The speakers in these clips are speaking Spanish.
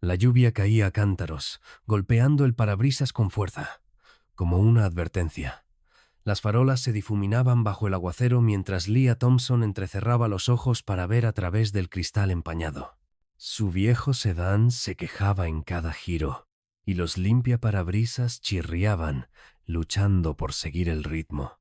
La lluvia caía a cántaros, golpeando el parabrisas con fuerza, como una advertencia. Las farolas se difuminaban bajo el aguacero mientras Leah Thompson entrecerraba los ojos para ver a través del cristal empañado. Su viejo sedán se quejaba en cada giro, y los limpiaparabrisas chirriaban, luchando por seguir el ritmo.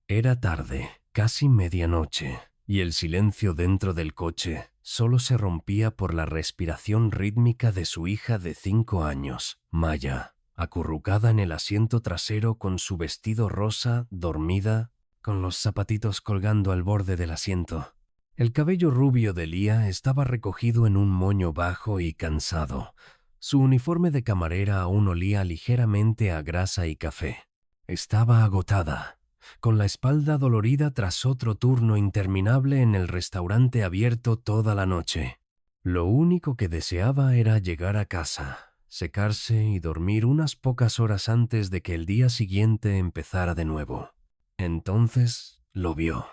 Era tarde, casi medianoche, y el silencio dentro del coche solo se rompía por la respiración rítmica de su hija de 5 años, Maya, acurrucada en el asiento trasero con su vestido rosa, dormida, con los zapatitos colgando al borde del asiento. El cabello rubio de Leah estaba recogido en un moño bajo y cansado. Su uniforme de camarera aún olía ligeramente a grasa y café. Estaba agotada, con la espalda dolorida tras otro turno interminable en el restaurante abierto toda la noche. Lo único que deseaba era llegar a casa, secarse y dormir unas pocas horas antes de que el día siguiente empezara de nuevo. Entonces lo vio.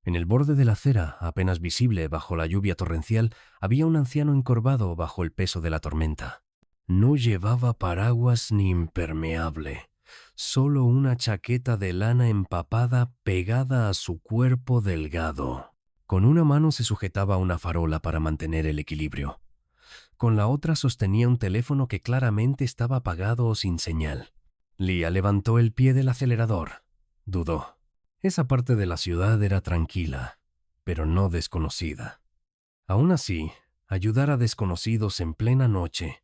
En el borde de la acera, apenas visible bajo la lluvia torrencial, había un anciano encorvado bajo el peso de la tormenta. No llevaba paraguas ni impermeable, solo una chaqueta de lana empapada pegada a su cuerpo delgado. Con una mano se sujetaba una farola para mantener el equilibrio. Con la otra sostenía un teléfono que claramente estaba apagado o sin señal. Leah levantó el pie del acelerador. Dudó. Esa parte de la ciudad era tranquila, pero no desconocida. Aún así, ayudar a desconocidos en plena noche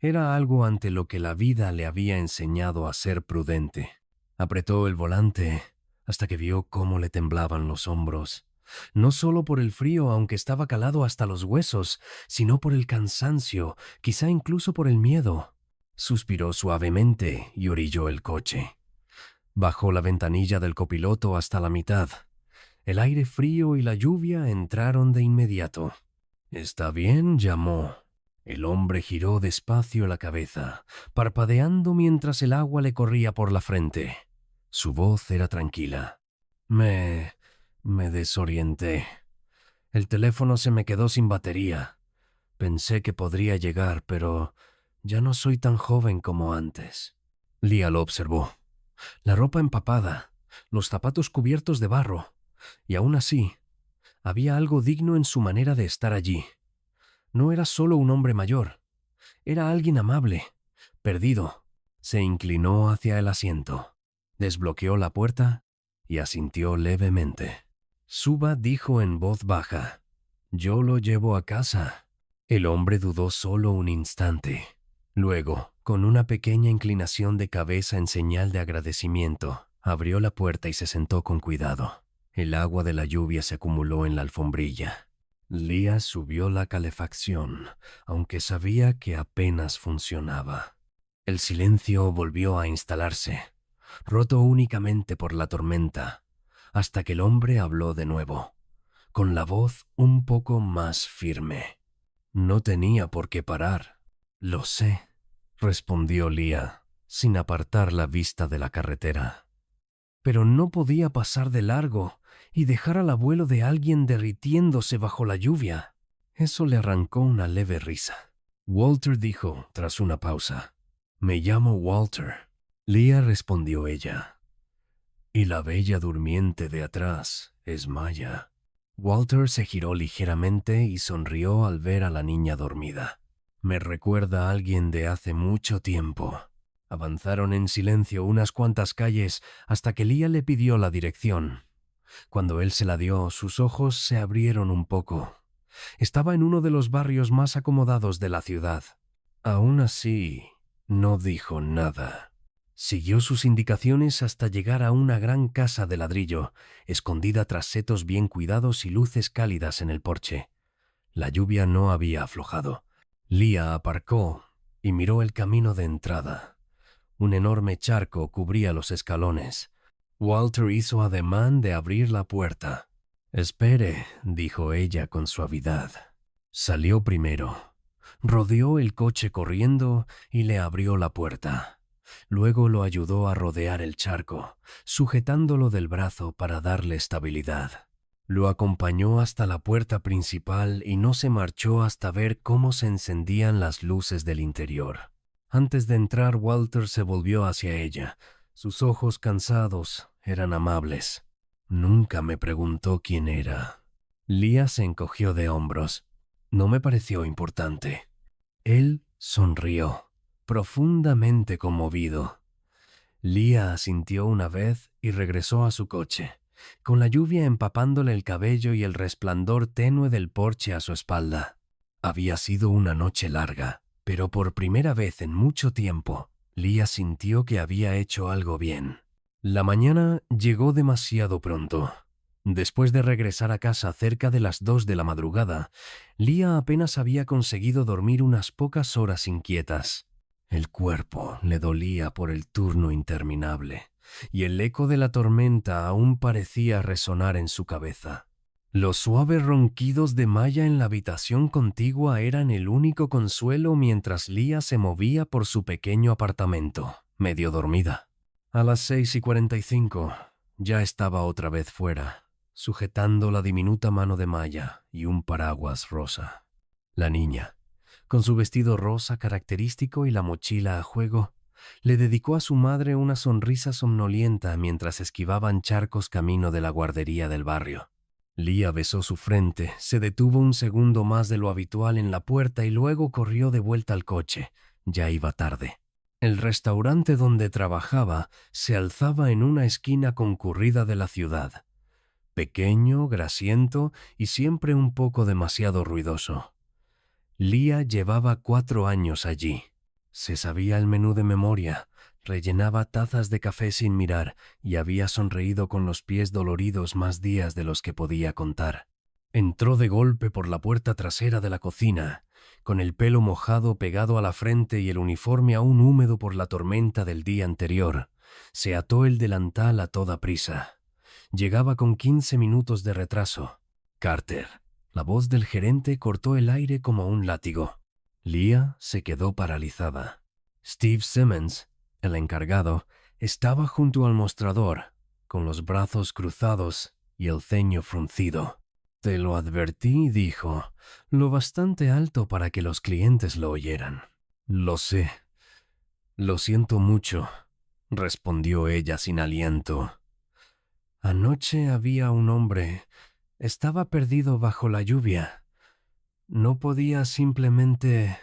era algo ante lo que la vida le había enseñado a ser prudente. Apretó el volante hasta que vio cómo le temblaban los hombros. No solo por el frío, aunque estaba calado hasta los huesos, sino por el cansancio, quizá incluso por el miedo. Suspiró suavemente y orilló el coche. Bajó la ventanilla del copiloto hasta la mitad. El aire frío y la lluvia entraron de inmediato. «¿Está bien?», llamó. El hombre giró despacio la cabeza, parpadeando mientras el agua le corría por la frente. Su voz era tranquila. Me desorienté. El teléfono se me quedó sin batería. Pensé que podría llegar, pero ya no soy tan joven como antes». Leah lo observó. La ropa empapada, los zapatos cubiertos de barro, y aún así, había algo digno en su manera de estar allí. No era solo un hombre mayor, era alguien amable, perdido. Se inclinó hacia el asiento, desbloqueó la puerta y asintió levemente. Suba dijo en voz baja: «Yo lo llevo a casa». El hombre dudó solo un instante. Luego, con una pequeña inclinación de cabeza en señal de agradecimiento, abrió la puerta y se sentó con cuidado. El agua de la lluvia se acumuló en la alfombrilla. Leah subió la calefacción, aunque sabía que apenas funcionaba. El silencio volvió a instalarse, roto únicamente por la tormenta, hasta que el hombre habló de nuevo, con la voz un poco más firme. «No tenía por qué parar». «Lo sé», respondió Leah, sin apartar la vista de la carretera. Pero no podía pasar de largo y dejar al abuelo de alguien derritiéndose bajo la lluvia. Eso le arrancó una leve risa. Walter dijo, tras una pausa: «Me llamo Walter». «Leah», respondió ella. «Y la bella durmiente de atrás es Maya». Walter se giró ligeramente y sonrió al ver a la niña dormida. «Me recuerda a alguien de hace mucho tiempo». Avanzaron en silencio unas cuantas calles hasta que Leah le pidió la dirección. Cuando él se la dio, sus ojos se abrieron un poco. Estaba en uno de los barrios más acomodados de la ciudad. Aún así, no dijo nada. Siguió sus indicaciones hasta llegar a una gran casa de ladrillo, escondida tras setos bien cuidados y luces cálidas en el porche. La lluvia no había aflojado. Leah aparcó y miró el camino de entrada. Un enorme charco cubría los escalones. Walter hizo ademán de abrir la puerta. «Espere», dijo ella con suavidad. Salió primero. Rodeó el coche corriendo y le abrió la puerta. Luego lo ayudó a rodear el charco, sujetándolo del brazo para darle estabilidad. Lo acompañó hasta la puerta principal y no se marchó hasta ver cómo se encendían las luces del interior. Antes de entrar, Walter se volvió hacia ella. Sus ojos cansados eran amables. Nunca me preguntó quién era. Leah se encogió de hombros. No me pareció importante. Él sonrió, profundamente conmovido. Leah asintió una vez y regresó a su coche, con la lluvia empapándole el cabello y el resplandor tenue del porche a su espalda. Había sido una noche larga, pero por primera vez en mucho tiempo, Leah sintió que había hecho algo bien. La mañana llegó demasiado pronto. Después de regresar a casa cerca de las 2 de la madrugada, Leah apenas había conseguido dormir unas pocas horas inquietas. El cuerpo le dolía por el turno interminable, y el eco de la tormenta aún parecía resonar en su cabeza. Los suaves ronquidos de Maya en la habitación contigua eran el único consuelo mientras Leah se movía por su pequeño apartamento, medio dormida. A las 6:45 ya estaba otra vez fuera, sujetando la diminuta mano de Maya y un paraguas rosa. La niña, con su vestido rosa característico y la mochila a juego, le dedicó a su madre una sonrisa somnolienta mientras esquivaban charcos camino de la guardería del barrio. Leah besó su frente, se detuvo un segundo más de lo habitual en la puerta y luego corrió de vuelta al coche. Ya iba tarde. El restaurante donde trabajaba se alzaba en una esquina concurrida de la ciudad. Pequeño, grasiento y siempre un poco demasiado ruidoso. Leah llevaba 4 años allí. Se sabía el menú de memoria, rellenaba tazas de café sin mirar y había sonreído con los pies doloridos más días de los que podía contar. Entró de golpe por la puerta trasera de la cocina, con el pelo mojado pegado a la frente y el uniforme aún húmedo por la tormenta del día anterior. Se ató el delantal a toda prisa. Llegaba con 15 minutos de retraso. Carter. La voz del gerente cortó el aire como un látigo. Leah se quedó paralizada. Steve Simmons, el encargado, estaba junto al mostrador, con los brazos cruzados y el ceño fruncido. «Te lo advertí», dijo, «lo bastante alto para que los clientes lo oyeran». «Lo sé. Lo siento mucho», respondió ella sin aliento. «Anoche había un hombre. Estaba perdido bajo la lluvia. No podía simplemente...»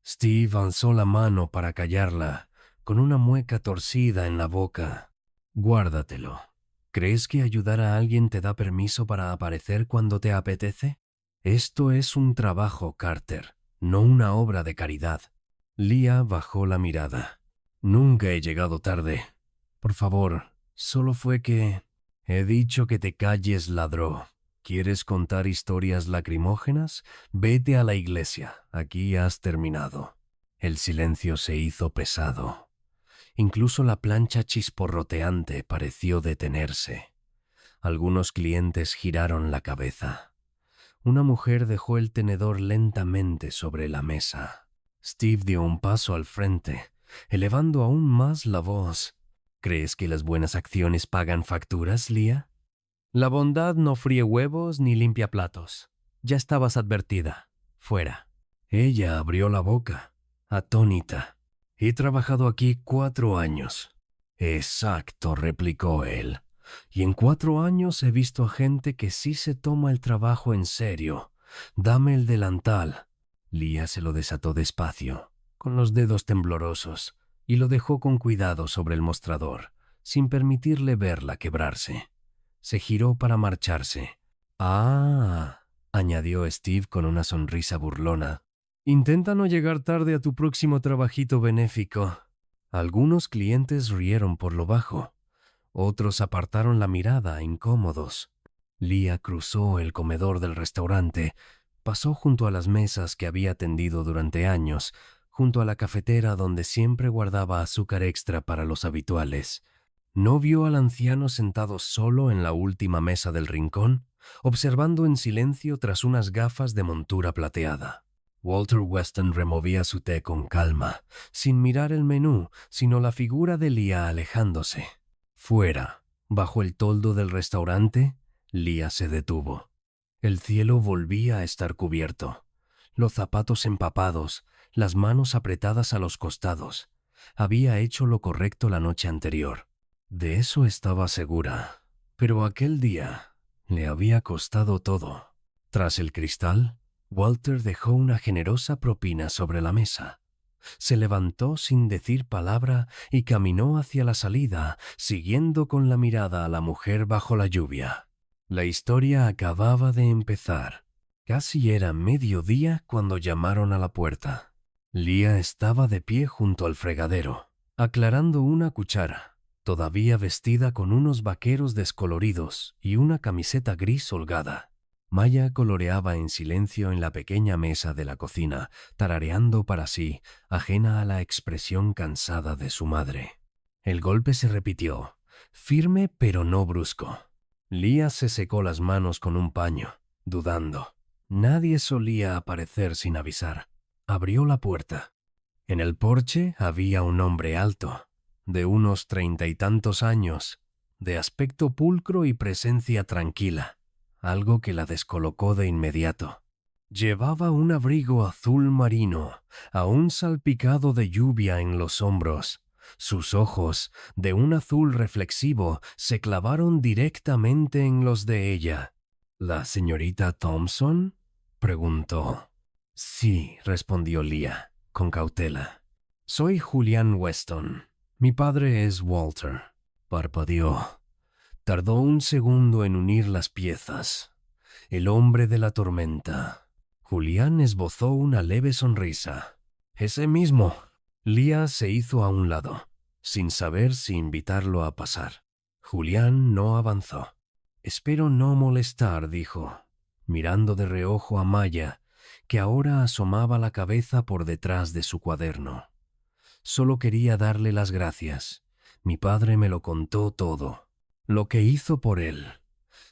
Steve alzó la mano para callarla, con una mueca torcida en la boca. «Guárdatelo. ¿Crees que ayudar a alguien te da permiso para aparecer cuando te apetece? Esto es un trabajo, Carter, no una obra de caridad». Leah bajó la mirada. «Nunca he llegado tarde. Por favor, solo fue que...» «He dicho que te calles», ladró. «¿Quieres contar historias lacrimógenas? Vete a la iglesia. Aquí has terminado». El silencio se hizo pesado. Incluso la plancha chisporroteante pareció detenerse. Algunos clientes giraron la cabeza. Una mujer dejó el tenedor lentamente sobre la mesa. Steve dio un paso al frente, elevando aún más la voz. «¿Crees que las buenas acciones pagan facturas, Leah? La bondad no fríe huevos ni limpia platos. Ya estabas advertida. Fuera». Ella abrió la boca, atónita. «He trabajado aquí 4 años». «Exacto», replicó él. «Y en 4 años he visto a gente que sí se toma el trabajo en serio. Dame el delantal». Leah se lo desató despacio, con los dedos temblorosos, y lo dejó con cuidado sobre el mostrador, sin permitirle verla quebrarse. Se giró para marcharse. «Ah», añadió Steve con una sonrisa burlona, «intenta no llegar tarde a tu próximo trabajito benéfico». Algunos clientes rieron por lo bajo. Otros apartaron la mirada, incómodos. Leah cruzó el comedor del restaurante, pasó junto a las mesas que había tendido durante años, junto a la cafetera donde siempre guardaba azúcar extra para los habituales. ¿No vio al anciano sentado solo en la última mesa del rincón, observando en silencio tras unas gafas de montura plateada? Walter Weston removía su té con calma, sin mirar el menú, sino la figura de Leah alejándose. Fuera, bajo el toldo del restaurante, Lía se detuvo. El cielo volvía a estar cubierto. Los zapatos empapados, las manos apretadas a los costados. Había hecho lo correcto la noche anterior. De eso estaba segura. Pero aquel día le había costado todo. Tras el cristal, Walter dejó una generosa propina sobre la mesa. Se levantó sin decir palabra y caminó hacia la salida, siguiendo con la mirada a la mujer bajo la lluvia. La historia acababa de empezar. Casi era mediodía cuando llamaron a la puerta. Lía estaba de pie junto al fregadero, aclarando una cuchara, todavía vestida con unos vaqueros descoloridos y una camiseta gris holgada. Maya coloreaba en silencio en la pequeña mesa de la cocina, tarareando para sí, ajena a la expresión cansada de su madre. El golpe se repitió, firme pero no brusco. Lía se secó las manos con un paño, dudando. Nadie solía aparecer sin avisar. Abrió la puerta. En el porche había un hombre alto, de unos 30 y tantos años, de aspecto pulcro y presencia tranquila, algo que la descolocó de inmediato. Llevaba un abrigo azul marino, aún salpicado de lluvia en los hombros. Sus ojos, de un azul reflexivo, se clavaron directamente en los de ella. ¿La señorita Thompson?, preguntó. Sí, respondió Lía, con cautela. Soy Julián Weston. Mi padre es Walter. Parpadeó. Tardó un segundo en unir las piezas. El hombre de la tormenta. Julián esbozó una leve sonrisa. Ese mismo. Lía se hizo a un lado, sin saber si invitarlo a pasar. Julián no avanzó. Espero no molestar, dijo, mirando de reojo a Maya, que ahora asomaba la cabeza por detrás de su cuaderno. Solo quería darle las gracias. Mi padre me lo contó todo. Lo que hizo por él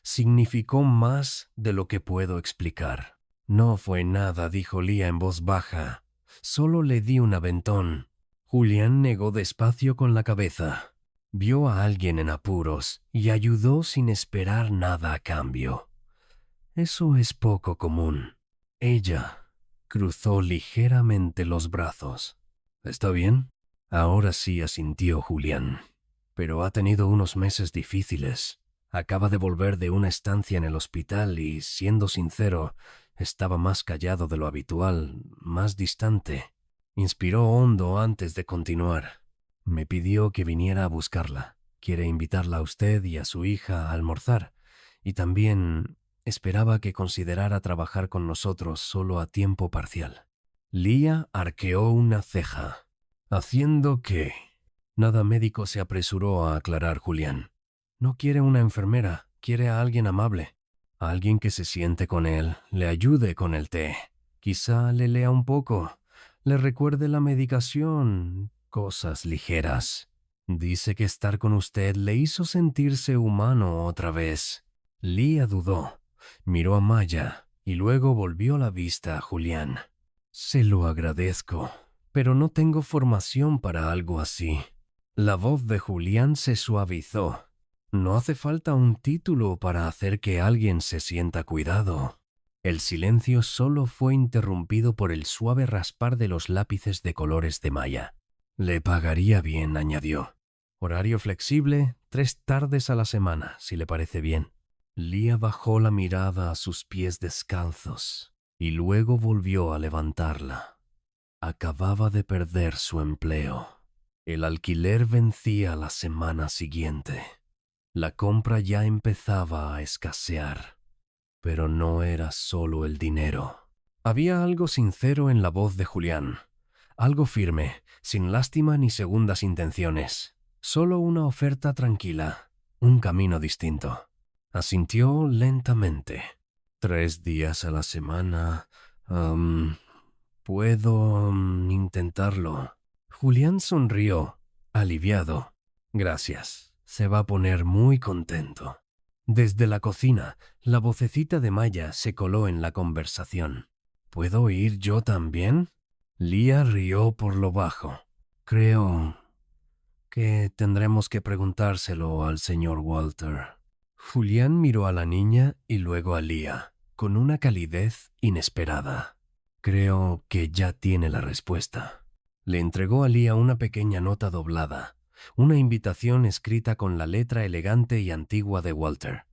significó más de lo que puedo explicar. No fue nada, dijo Lía en voz baja. Solo le di un aventón. Julián negó despacio con la cabeza. Vio a alguien en apuros y ayudó sin esperar nada a cambio. Eso es poco común. Ella cruzó ligeramente los brazos. ¿Está bien? Ahora sí, asintió Julián. Pero ha tenido unos meses difíciles. Acaba de volver de una estancia en el hospital y, siendo sincero, estaba más callado de lo habitual, más distante. Inspiró hondo antes de continuar. Me pidió que viniera a buscarla. Quiere invitarla a usted y a su hija a almorzar. Y también esperaba que considerara trabajar con nosotros solo a tiempo parcial. Lía arqueó una ceja. ¿Haciendo qué? Nada médico, se apresuró a aclarar Julián. No quiere una enfermera, quiere a alguien amable. A alguien que se siente con él, le ayude con el té. Quizá le lea un poco, le recuerde la medicación, cosas ligeras. Dice que estar con usted le hizo sentirse humano otra vez. Lía dudó, miró a Maya y luego volvió la vista a Julián. Se lo agradezco, pero no tengo formación para algo así. La voz de Julián se suavizó. No hace falta un título para hacer que alguien se sienta cuidado. El silencio solo fue interrumpido por el suave raspar de los lápices de colores de Maya. Le pagaría bien, añadió. Horario flexible, 3 tardes a la semana, si le parece bien. Lía bajó la mirada a sus pies descalzos y luego volvió a levantarla. Acababa de perder su empleo. El alquiler vencía la semana siguiente. La compra ya empezaba a escasear. Pero no era solo el dinero. Había algo sincero en la voz de Julián. Algo firme, sin lástima ni segundas intenciones. Solo una oferta tranquila, un camino distinto. Asintió lentamente. 3 días a la semana. Puedo intentarlo. Julián sonrió, aliviado. Gracias. Se va a poner muy contento. Desde la cocina, la vocecita de Maya se coló en la conversación. ¿Puedo ir yo también? Lía rió por lo bajo. Creo que tendremos que preguntárselo al señor Walter. Julián miró a la niña y luego a Leah, con una calidez inesperada. Creo que ya tiene la respuesta. Le entregó a Leah una pequeña nota doblada, una invitación escrita con la letra elegante y antigua de Walter.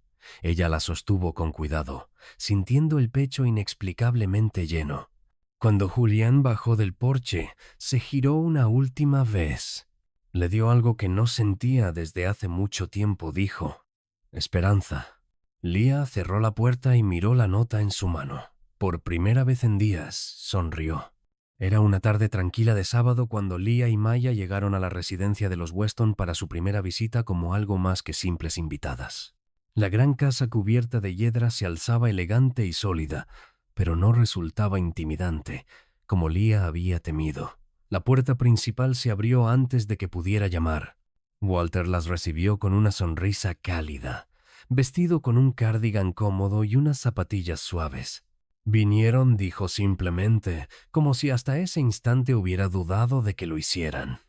Ella la sostuvo con cuidado, sintiendo el pecho inexplicablemente lleno. Cuando Julián bajó del porche, se giró una última vez. Le dio algo que no sentía desde hace mucho tiempo, dijo: esperanza. Leah cerró la puerta y miró la nota en su mano. Por primera vez en días, sonrió. Era una tarde tranquila de sábado cuando Leah y Maya llegaron a la residencia de los Weston para su primera visita como algo más que simples invitadas. La gran casa cubierta de hiedra se alzaba elegante y sólida, pero no resultaba intimidante, como Leah había temido. La puerta principal se abrió antes de que pudiera llamar. Walter las recibió con una sonrisa cálida, vestido con un cardigan cómodo y unas zapatillas suaves. Vinieron, dijo simplemente, como si hasta ese instante hubiera dudado de que lo hicieran.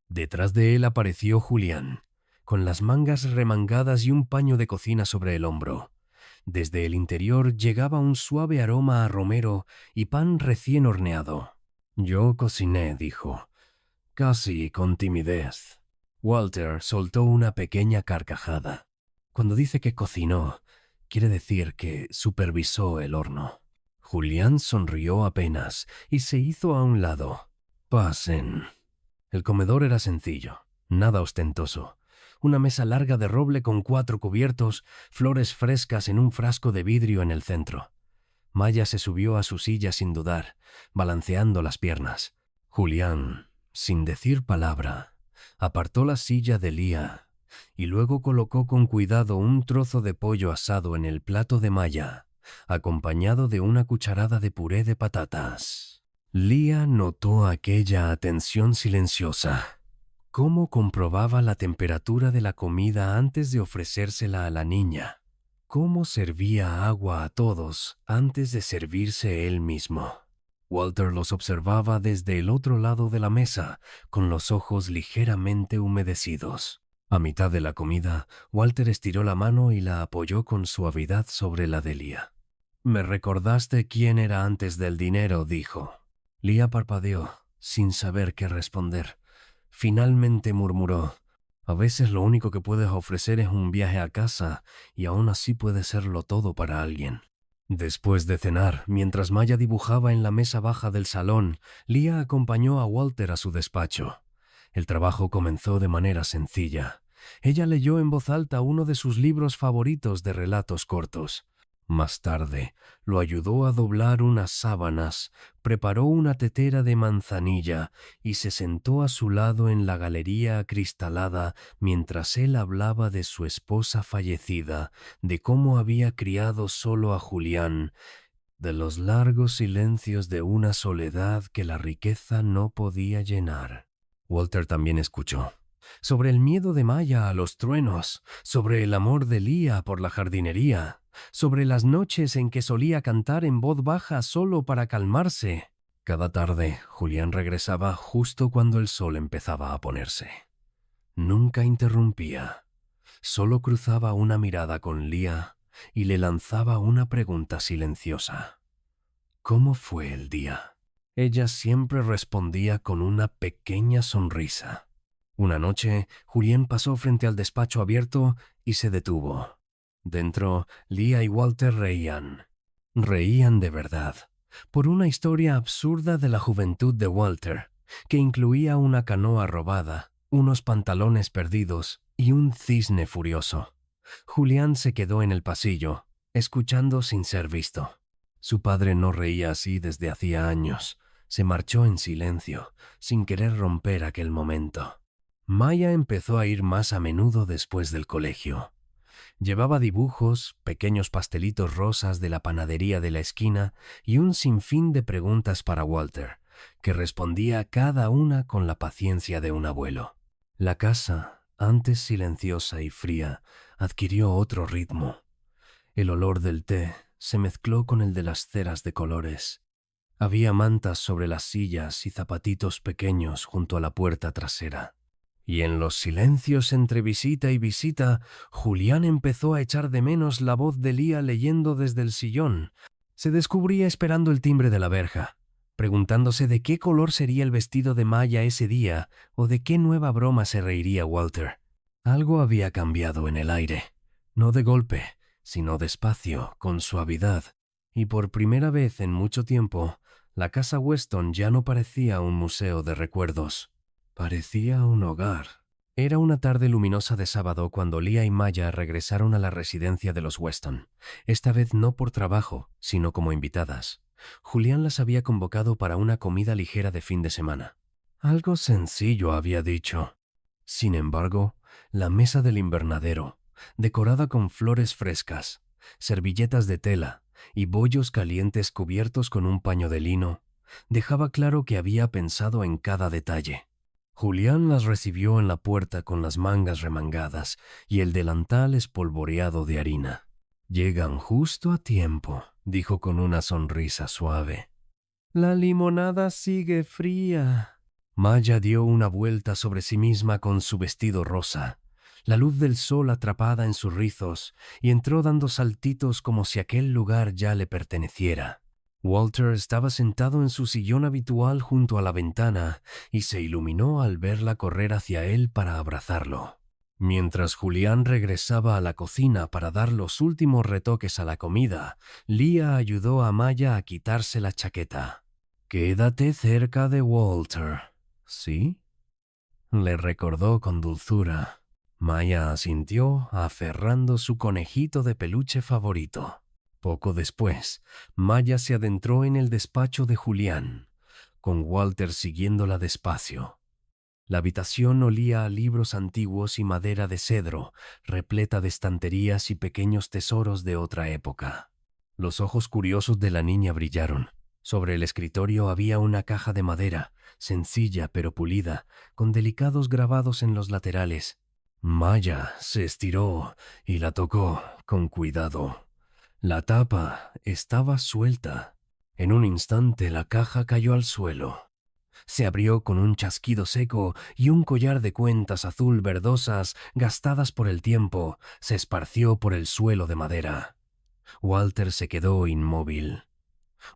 Detrás de él apareció Julián, con las mangas remangadas y un paño de cocina sobre el hombro. Desde el interior llegaba un suave aroma a romero y pan recién horneado. Yo cociné, dijo, casi con timidez. Walter soltó una pequeña carcajada. Cuando dice que cocinó, quiere decir que supervisó el horno. Julián sonrió apenas y se hizo a un lado. Pasen. El comedor era sencillo, nada ostentoso. Una mesa larga de roble con 4 cubiertos, flores frescas en un frasco de vidrio en el centro. Maya se subió a su silla sin dudar, balanceando las piernas. Julián, sin decir palabra, apartó la silla de Leah y luego colocó con cuidado un trozo de pollo asado en el plato de Maya, acompañado de una cucharada de puré de patatas. Leah notó aquella atención silenciosa. ¿Cómo comprobaba la temperatura de la comida antes de ofrecérsela a la niña? ¿Cómo servía agua a todos antes de servirse él mismo? Walter los observaba desde el otro lado de la mesa, con los ojos ligeramente humedecidos. A mitad de la comida, Walter estiró la mano y la apoyó con suavidad sobre la de Leah. «Me recordaste quién era antes del dinero», dijo. Leah parpadeó, sin saber qué responder. Finalmente murmuró: «A veces lo único que puedes ofrecer es un viaje a casa, y aún así puede serlo todo para alguien». Después de cenar, mientras Maya dibujaba en la mesa baja del salón, Leah acompañó a Walter a su despacho. El trabajo comenzó de manera sencilla. Ella leyó en voz alta uno de sus libros favoritos de relatos cortos. Más tarde, lo ayudó a doblar unas sábanas, preparó una tetera de manzanilla y se sentó a su lado en la galería acristalada mientras él hablaba de su esposa fallecida, de cómo había criado solo a Julián, de los largos silencios de una soledad que la riqueza no podía llenar. Walter también escuchó. Sobre el miedo de Maya a los truenos, sobre el amor de Leah por la jardinería, sobre las noches en que solía cantar en voz baja solo para calmarse. Cada tarde, Julián regresaba justo cuando el sol empezaba a ponerse. Nunca interrumpía. Solo cruzaba una mirada con Leah y le lanzaba una pregunta silenciosa. ¿Cómo fue el día? Ella siempre respondía con una pequeña sonrisa. Una noche, Julián pasó frente al despacho abierto y se detuvo. Dentro, Leah y Walter reían. Reían de verdad, por una historia absurda de la juventud de Walter, que incluía una canoa robada, unos pantalones perdidos y un cisne furioso. Julián se quedó en el pasillo, escuchando sin ser visto. Su padre no reía así desde hacía años. Se marchó en silencio, sin querer romper aquel momento. Maya empezó a ir más a menudo después del colegio. Llevaba dibujos, pequeños pastelitos rosas de la panadería de la esquina y un sinfín de preguntas para Walter, que respondía cada una con la paciencia de un abuelo. La casa, antes silenciosa y fría, adquirió otro ritmo. El olor del té se mezcló con el de las ceras de colores. Había mantas sobre las sillas y zapatitos pequeños junto a la puerta trasera. Y en los silencios entre visita y visita, Julián empezó a echar de menos la voz de Lía leyendo desde el sillón. Se descubría esperando el timbre de la verja, preguntándose de qué color sería el vestido de Maya ese día o de qué nueva broma se reiría Walter. Algo había cambiado en el aire, no de golpe, sino despacio, con suavidad, y por primera vez en mucho tiempo, la casa Weston ya no parecía un museo de recuerdos. Parecía un hogar. Era una tarde luminosa de sábado cuando Lía y Maya regresaron a la residencia de los Weston, esta vez no por trabajo, sino como invitadas. Julián las había convocado para una comida ligera de fin de semana. Algo sencillo, había dicho. Sin embargo, la mesa del invernadero, decorada con flores frescas, servilletas de tela y bollos calientes cubiertos con un paño de lino, dejaba claro que había pensado en cada detalle. Julián las recibió en la puerta con las mangas remangadas y el delantal espolvoreado de harina. «Llegan justo a tiempo», dijo con una sonrisa suave. «La limonada sigue fría». Maya dio una vuelta sobre sí misma con su vestido rosa, la luz del sol atrapada en sus rizos, y entró dando saltitos como si aquel lugar ya le perteneciera. Walter estaba sentado en su sillón habitual junto a la ventana y se iluminó al verla correr hacia él para abrazarlo. Mientras Julián regresaba a la cocina para dar los últimos retoques a la comida, Lía ayudó a Maya a quitarse la chaqueta. «Quédate cerca de Walter». «¿Sí?», le recordó con dulzura. Maya asintió, aferrando su conejito de peluche favorito. Poco después, Maya se adentró en el despacho de Julián, con Walter siguiéndola despacio. La habitación olía a libros antiguos y madera de cedro, repleta de estanterías y pequeños tesoros de otra época. Los ojos curiosos de la niña brillaron. Sobre el escritorio había una caja de madera, sencilla pero pulida, con delicados grabados en los laterales. Maya se estiró y la tocó con cuidado. La tapa estaba suelta. En un instante la caja cayó al suelo. Se abrió con un chasquido seco y un collar de cuentas azul verdosas, gastadas por el tiempo, se esparció por el suelo de madera. Walter se quedó inmóvil.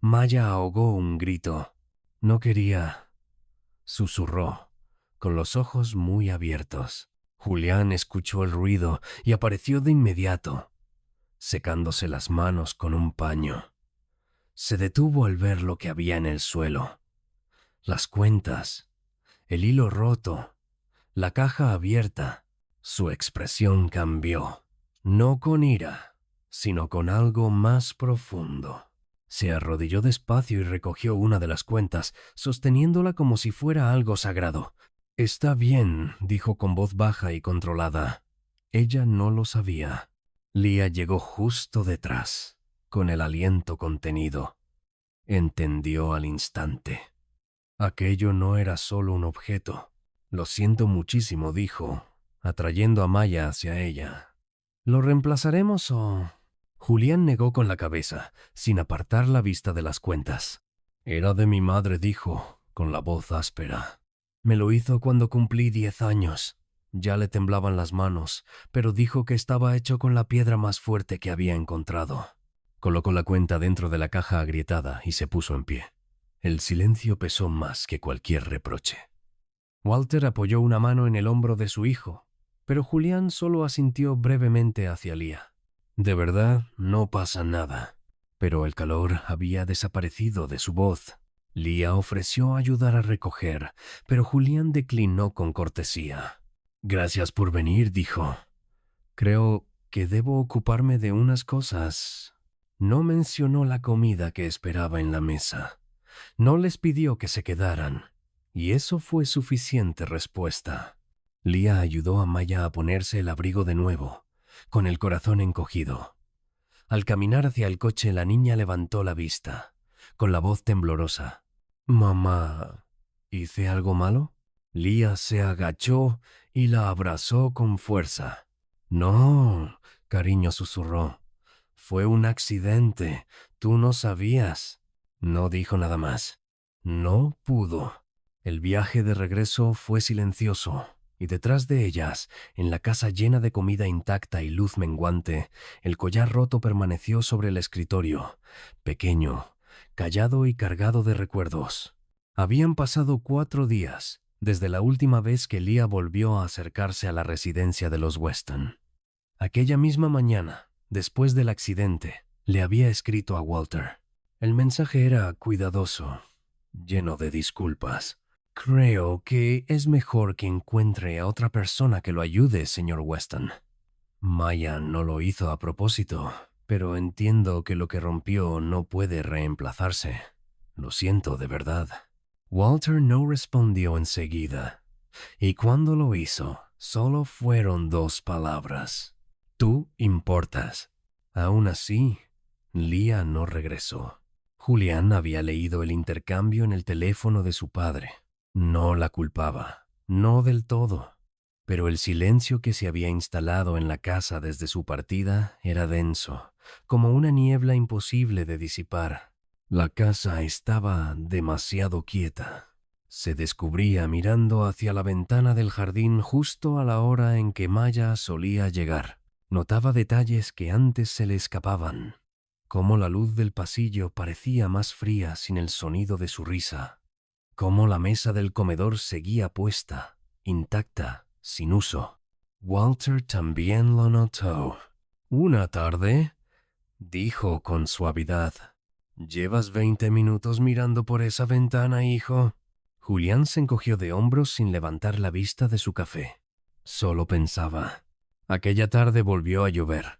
Maya ahogó un grito. «No quería», susurró, con los ojos muy abiertos. Julián escuchó el ruido y apareció de inmediato, secándose las manos con un paño. Se detuvo al ver lo que había en el suelo. Las cuentas, el hilo roto, la caja abierta. Su expresión cambió, no con ira, sino con algo más profundo. Se arrodilló despacio y recogió una de las cuentas, sosteniéndola como si fuera algo sagrado. «Está bien», dijo con voz baja y controlada. Ella no lo sabía. Lía llegó justo detrás, con el aliento contenido. Entendió al instante. Aquello no era solo un objeto. «Lo siento muchísimo», dijo, atrayendo a Maya hacia ella. «¿Lo reemplazaremos o...?» Julián negó con la cabeza, sin apartar la vista de las cuentas. «Era de mi madre», dijo, con la voz áspera. «Me lo hizo cuando cumplí 10 años. Ya le temblaban las manos, pero dijo que estaba hecho con la piedra más fuerte que había encontrado». Colocó la cuenta dentro de la caja agrietada y se puso en pie. El silencio pesó más que cualquier reproche. Walter apoyó una mano en el hombro de su hijo, pero Julián solo asintió brevemente hacia Lía. «De verdad, no pasa nada». Pero el calor había desaparecido de su voz. Lía ofreció ayudar a recoger, pero Julián declinó con cortesía. «Gracias por venir», dijo. «Creo que debo ocuparme de unas cosas». No mencionó la comida que esperaba en la mesa. No les pidió que se quedaran, y eso fue suficiente respuesta. Lía ayudó a Maya a ponerse el abrigo de nuevo, con el corazón encogido. Al caminar hacia el coche, la niña levantó la vista, con la voz temblorosa. «Mamá, ¿hice algo malo?» Lía se agachó y la abrazó con fuerza. «No», cariño susurró. «Fue un accidente. Tú no sabías». No dijo nada más. No pudo. El viaje de regreso fue silencioso. y detrás de ellas, en la casa llena de comida intacta y luz menguante, el collar roto permaneció sobre el escritorio, pequeño, callado y cargado de recuerdos. Habían pasado 4 días desde la última vez que Leah volvió a acercarse a la residencia de los Weston. Aquella misma mañana, después del accidente, le había escrito a Walter. El mensaje era cuidadoso, lleno de disculpas. Creo que es mejor que encuentre a otra persona que lo ayude, señor Weston. Maya no lo hizo a propósito, pero entiendo que lo que rompió no puede reemplazarse. Lo siento de verdad. Walter no respondió enseguida, y cuando lo hizo, solo fueron 2 palabras. Tú importas. Aún así, Leah no regresó. Julián había leído el intercambio en el teléfono de su padre. No la culpaba, no del todo, pero el silencio que se había instalado en la casa desde su partida era denso, como una niebla imposible de disipar. La casa estaba demasiado quieta. Se descubría mirando hacia la ventana del jardín justo a la hora en que Maya solía llegar. Notaba detalles que antes se le escapaban, cómo la luz del pasillo parecía más fría sin el sonido de su risa, cómo la mesa del comedor seguía puesta, intacta, sin uso. Walter también lo notó. Una tarde, dijo con suavidad, «¿Llevas 20 minutos mirando por esa ventana, hijo?» Julián se encogió de hombros sin levantar la vista de su café. Solo pensaba. Aquella tarde volvió a llover.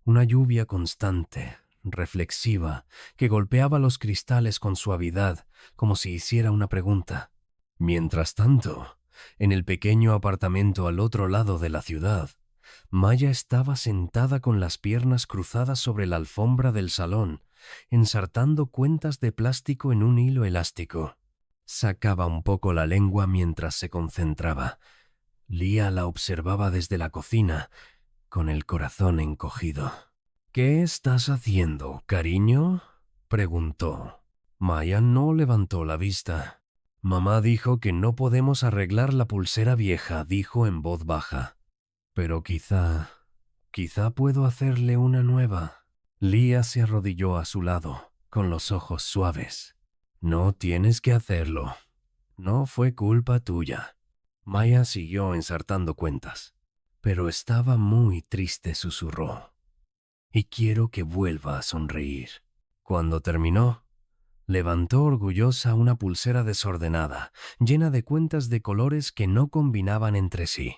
Una lluvia constante, reflexiva, que golpeaba los cristales con suavidad, como si hiciera una pregunta. Mientras tanto, en el pequeño apartamento al otro lado de la ciudad, Maya estaba sentada con las piernas cruzadas sobre la alfombra del salón, ensartando cuentas de plástico en un hilo elástico. Sacaba un poco la lengua mientras se concentraba. Leah la observaba desde la cocina, con el corazón encogido. «¿Qué estás haciendo, cariño?», preguntó. Maya no levantó la vista. «Mamá dijo que no podemos arreglar la pulsera vieja», dijo en voz baja. «Pero quizá puedo hacerle una nueva». Leah se arrodilló a su lado, con los ojos suaves. «No tienes que hacerlo. No fue culpa tuya». Maya siguió ensartando cuentas. «Pero estaba muy triste», susurró. «Y quiero que vuelva a sonreír». Cuando terminó, levantó orgullosa una pulsera desordenada, llena de cuentas de colores que no combinaban entre sí.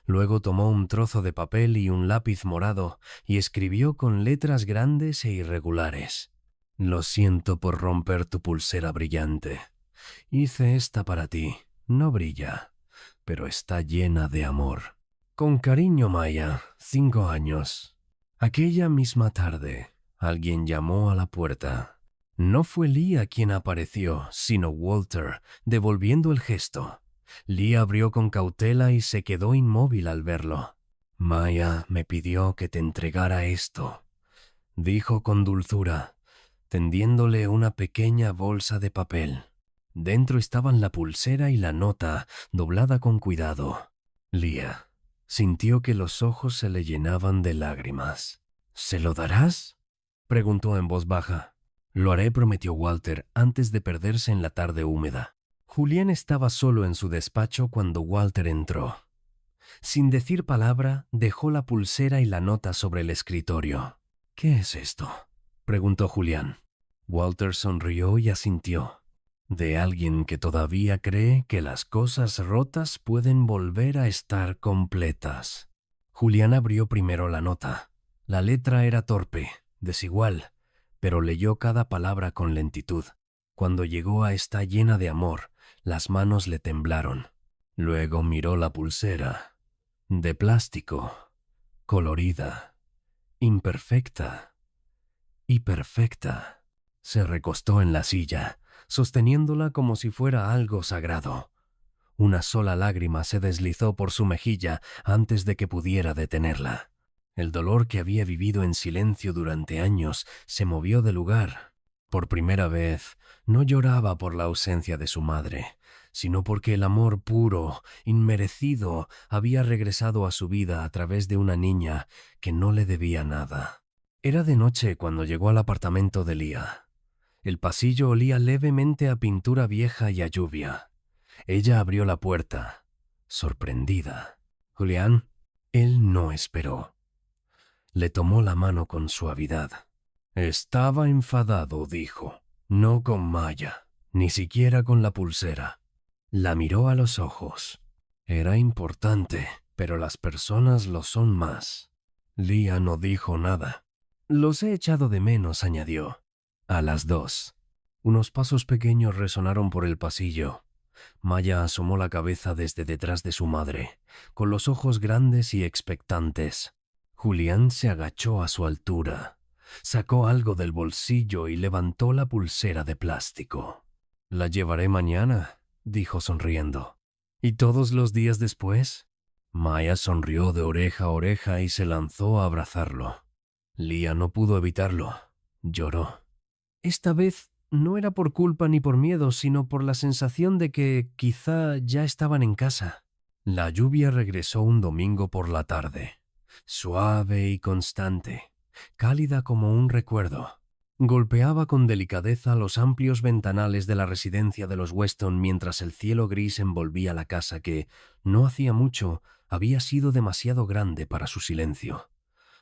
Luego tomó un trozo de papel y un lápiz morado y escribió con letras grandes e irregulares. «Lo siento por romper tu pulsera brillante. Hice esta para ti. No brilla, pero está llena de amor. Con cariño, Maya, 5 años». Aquella misma tarde, alguien llamó a la puerta. No fue Leah quien apareció, sino Walter, devolviendo el gesto. Leah abrió con cautela y se quedó inmóvil al verlo. «Maya me pidió que te entregara esto», dijo con dulzura, tendiéndole una pequeña bolsa de papel. Dentro estaban la pulsera y la nota, doblada con cuidado. Leah sintió que los ojos se le llenaban de lágrimas. «¿Se lo darás?», preguntó en voz baja. «Lo haré», prometió Walter, antes de perderse en la tarde húmeda. Julián estaba solo en su despacho cuando Walter entró. Sin decir palabra, dejó la pulsera y la nota sobre el escritorio. «¿Qué es esto?», preguntó Julián. Walter sonrió y asintió. «De alguien que todavía cree que las cosas rotas pueden volver a estar completas». Julián abrió primero la nota. La letra era torpe, desigual, pero leyó cada palabra con lentitud. Cuando llegó a «está llena de amor», las manos le temblaron. Luego miró la pulsera. De plástico, colorida, imperfecta y perfecta. Se recostó en la silla, sosteniéndola como si fuera algo sagrado. Una sola lágrima se deslizó por su mejilla antes de que pudiera detenerla. El dolor que había vivido en silencio durante años se movió de lugar. Por primera vez, no lloraba por la ausencia de su madre, sino porque el amor puro, inmerecido, había regresado a su vida a través de una niña que no le debía nada. Era de noche cuando llegó al apartamento de Leah. El pasillo olía levemente a pintura vieja y a lluvia. Ella abrió la puerta, sorprendida. «Julián». Él no esperó. Le tomó la mano con suavidad. «Estaba enfadado», dijo. «No con Maya, ni siquiera con la pulsera». La miró a los ojos. «Era importante, pero las personas lo son más». Leah no dijo nada. «Los he echado de menos», añadió. A las 2. Unos pasos pequeños resonaron por el pasillo. Maya asomó la cabeza desde detrás de su madre, con los ojos grandes y expectantes. Julián se agachó a su altura, sacó algo del bolsillo y levantó la pulsera de plástico. «La llevaré mañana», dijo sonriendo. «¿Y todos los días después?» Maya sonrió de oreja a oreja y se lanzó a abrazarlo. Leah no pudo evitarlo. Lloró. Esta vez no era por culpa ni por miedo, sino por la sensación de que quizá ya estaban en casa. La lluvia regresó un domingo por la tarde, suave y constante, cálida como un recuerdo. Golpeaba con delicadeza los amplios ventanales de la residencia de los Weston mientras el cielo gris envolvía la casa que, no hacía mucho, había sido demasiado grande para su silencio.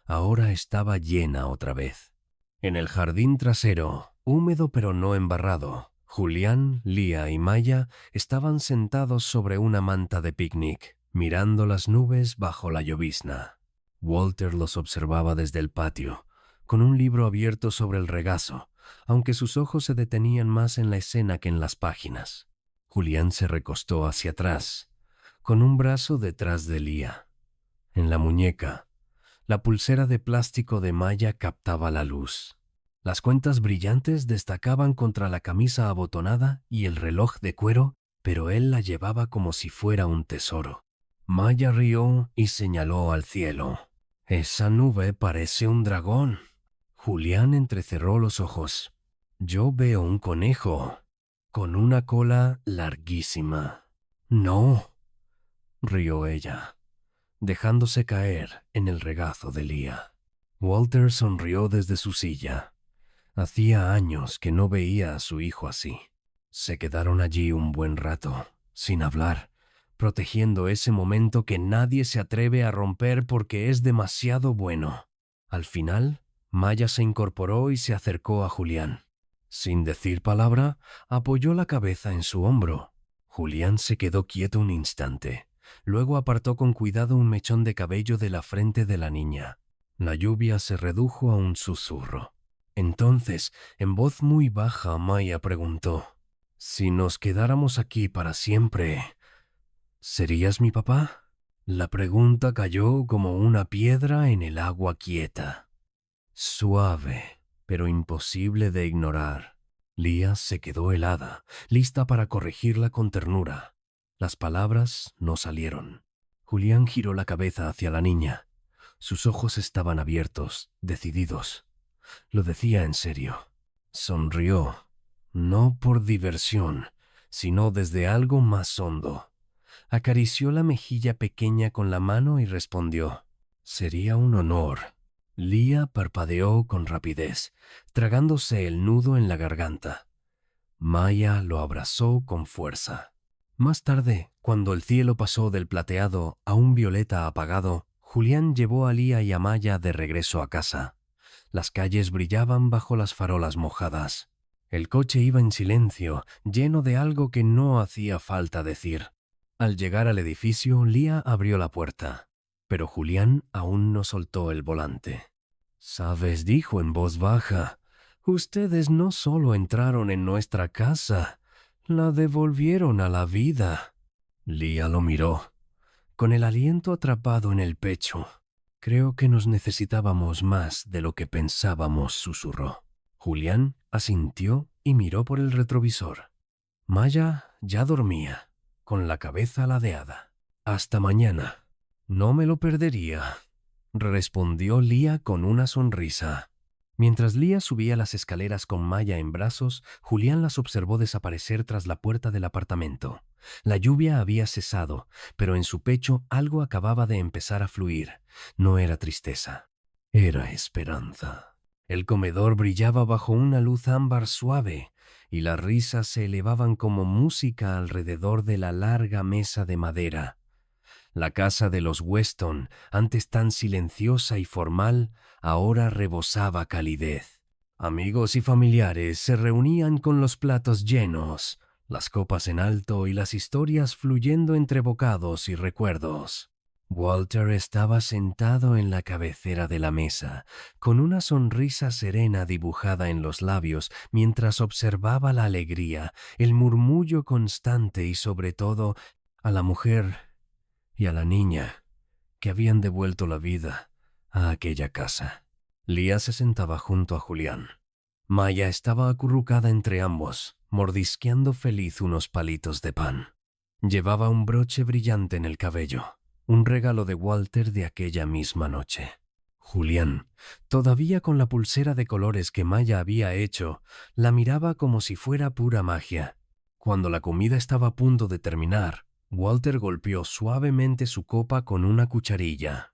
Ahora estaba llena otra vez. En el jardín trasero, húmedo pero no embarrado, Julián, Leah y Maya estaban sentados sobre una manta de picnic, mirando las nubes bajo la llovizna. Walter los observaba desde el patio, con un libro abierto sobre el regazo, aunque sus ojos se detenían más en la escena que en las páginas. Julián se recostó hacia atrás, con un brazo detrás de Leah. En la muñeca, la pulsera de plástico de Maya captaba la luz. Las cuentas brillantes destacaban contra la camisa abotonada y el reloj de cuero, pero él la llevaba como si fuera un tesoro. Maya rió y señaló al cielo. «Esa nube parece un dragón». Julián entrecerró los ojos. «Yo veo un conejo, con una cola larguísima». «No», rió ella, dejándose caer en el regazo de Leah. Walter sonrió desde su silla. Hacía años que no veía a su hijo así. Se quedaron allí un buen rato, sin hablar, protegiendo ese momento que nadie se atreve a romper porque es demasiado bueno. Al final, Maya se incorporó y se acercó a Julián. Sin decir palabra, apoyó la cabeza en su hombro. Julián se quedó quieto un instante. Luego apartó con cuidado un mechón de cabello de la frente de la niña. La lluvia se redujo a un susurro. Entonces, en voz muy baja, Maya preguntó: «Si nos quedáramos aquí para siempre, ¿serías mi papá?» La pregunta cayó como una piedra en el agua quieta. Suave, pero imposible de ignorar. Leah se quedó helada, lista para corregirla con ternura. Las palabras no salieron. Julián giró la cabeza hacia la niña. Sus ojos estaban abiertos, decididos. Lo decía en serio. Sonrió, no por diversión, sino desde algo más hondo. Acarició la mejilla pequeña con la mano y respondió: «Sería un honor». Leah parpadeó con rapidez, tragándose el nudo en la garganta. Maya lo abrazó con fuerza. Más tarde, cuando el cielo pasó del plateado a un violeta apagado, Julián llevó a Leah y a Maya de regreso a casa. Las calles brillaban bajo las farolas mojadas. El coche iba en silencio, lleno de algo que no hacía falta decir. Al llegar al edificio, Leah abrió la puerta, pero Julián aún no soltó el volante. «Sabes», dijo en voz baja, «ustedes no solo entraron en nuestra casa, la devolvieron a la vida». Leah lo miró, con el aliento atrapado en el pecho. «Creo que nos necesitábamos más de lo que pensábamos», susurró. Julián asintió y miró por el retrovisor. Maya ya dormía, con la cabeza ladeada. «Hasta mañana». «No me lo perdería», respondió Leah con una sonrisa. Mientras Leah subía las escaleras con Maya en brazos, Julián las observó desaparecer tras la puerta del apartamento. La lluvia había cesado, pero en su pecho algo acababa de empezar a fluir. No era tristeza, era esperanza. El comedor brillaba bajo una luz ámbar suave, y las risas se elevaban como música alrededor de la larga mesa de madera. La casa de los Weston, antes tan silenciosa y formal, ahora rebosaba calidez. Amigos y familiares se reunían con los platos llenos, las copas en alto y las historias fluyendo entre bocados y recuerdos. Walter estaba sentado en la cabecera de la mesa, con una sonrisa serena dibujada en los labios, mientras observaba la alegría, el murmullo constante y sobre todo a la mujer y a la niña que habían devuelto la vida a aquella casa. Leah se sentaba junto a Julián. Maya estaba acurrucada entre ambos, mordisqueando feliz unos palitos de pan. Llevaba un broche brillante en el cabello, un regalo de Walter de aquella misma noche. Julián, todavía con la pulsera de colores que Maya había hecho, la miraba como si fuera pura magia. Cuando la comida estaba a punto de terminar, Walter golpeó suavemente su copa con una cucharilla.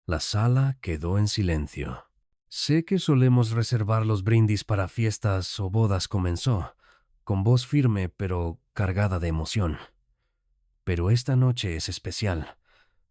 La sala quedó en silencio. Sé que solemos reservar los brindis para fiestas o bodas, comenzó, con voz firme pero cargada de emoción. Pero esta noche es especial,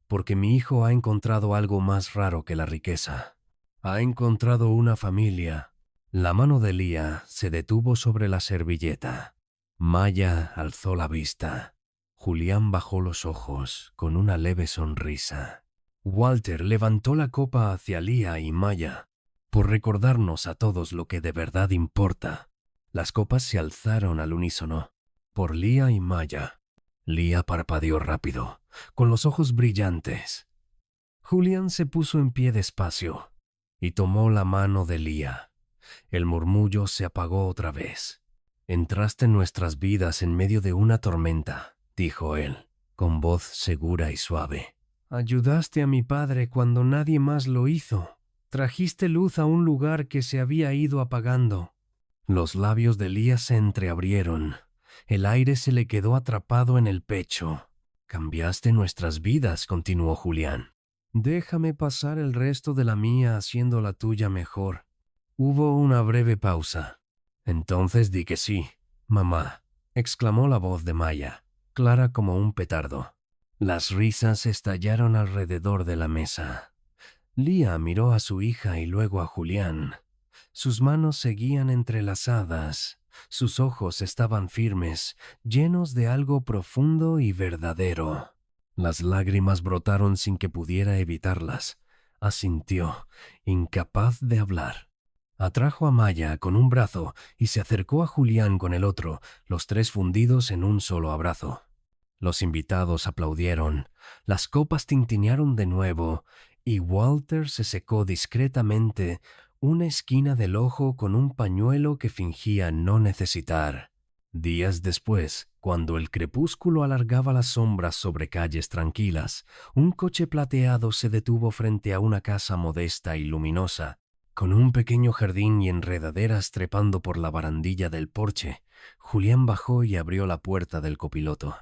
porque mi hijo ha encontrado algo más raro que la riqueza. Ha encontrado una familia. La mano de Leah se detuvo sobre la servilleta. Maya alzó la vista. Julián bajó los ojos con una leve sonrisa. Walter levantó la copa hacia Leah y Maya, por recordarnos a todos lo que de verdad importa. Las copas se alzaron al unísono, por Leah y Maya. Leah parpadeó rápido, con los ojos brillantes. Julián se puso en pie despacio y tomó la mano de Leah. El murmullo se apagó otra vez. Entraste en nuestras vidas en medio de una tormenta, dijo él, con voz segura y suave. Ayudaste a mi padre cuando nadie más lo hizo. Trajiste luz a un lugar que se había ido apagando. Los labios de Leah se entreabrieron. El aire se le quedó atrapado en el pecho. Cambiaste nuestras vidas, continuó Julián. Déjame pasar el resto de la mía haciendo la tuya mejor. Hubo una breve pausa. Entonces di que sí, mamá, exclamó la voz de Maya, clara como un petardo. Las risas estallaron alrededor de la mesa. Leah miró a su hija y luego a Julián. Sus manos seguían entrelazadas, sus ojos estaban firmes, llenos de algo profundo y verdadero. Las lágrimas brotaron sin que pudiera evitarlas. Asintió, incapaz de hablar. Atrajo a Maya con un brazo y se acercó a Julián con el otro, los tres fundidos en un solo abrazo. Los invitados aplaudieron, las copas tintinearon de nuevo, y Walter se secó discretamente una esquina del ojo con un pañuelo que fingía no necesitar. Días después, cuando el crepúsculo alargaba las sombras sobre calles tranquilas, un coche plateado se detuvo frente a una casa modesta y luminosa, con un pequeño jardín y enredaderas trepando por la barandilla del porche. Julián bajó y abrió la puerta del copiloto.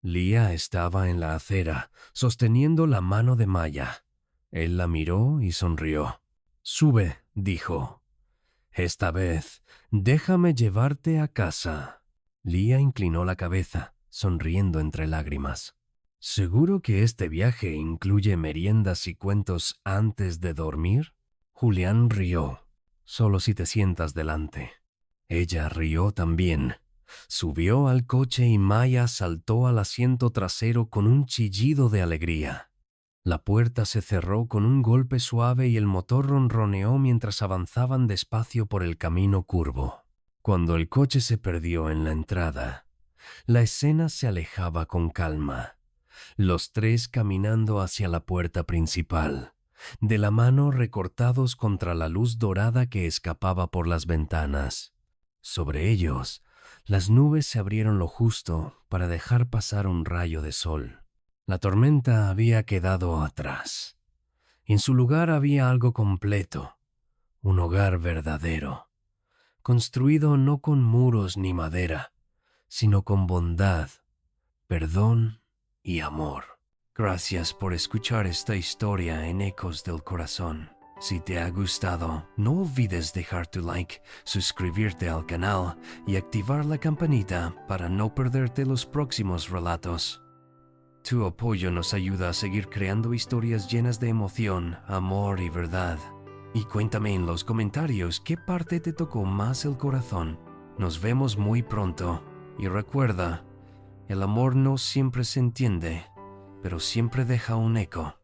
Leah estaba en la acera, sosteniendo la mano de Maya. Él la miró y sonrió. «Sube», dijo. «Esta vez, déjame llevarte a casa». Leah inclinó la cabeza, sonriendo entre lágrimas. «¿Seguro que este viaje incluye meriendas y cuentos antes de dormir?» Julián rió. «Solo si te sientas delante». Ella rió también. Subió al coche y Maya saltó al asiento trasero con un chillido de alegría. La puerta se cerró con un golpe suave y el motor ronroneó mientras avanzaban despacio por el camino curvo. Cuando el coche se perdió en la entrada, la escena se alejaba con calma. Los tres caminando hacia la puerta principal, de la mano recortados contra la luz dorada que escapaba por las ventanas. Sobre ellos, las nubes se abrieron lo justo para dejar pasar un rayo de sol. La tormenta había quedado atrás. En su lugar había algo completo, un hogar verdadero, construido no con muros ni madera, sino con bondad, perdón y amor. Gracias por escuchar esta historia en Ecos del Corazón. Si te ha gustado, no olvides dejar tu like, suscribirte al canal y activar la campanita para no perderte los próximos relatos. Tu apoyo nos ayuda a seguir creando historias llenas de emoción, amor y verdad. Y cuéntame en los comentarios qué parte te tocó más el corazón. Nos vemos muy pronto. Y recuerda, el amor no siempre se entiende, pero siempre deja un eco.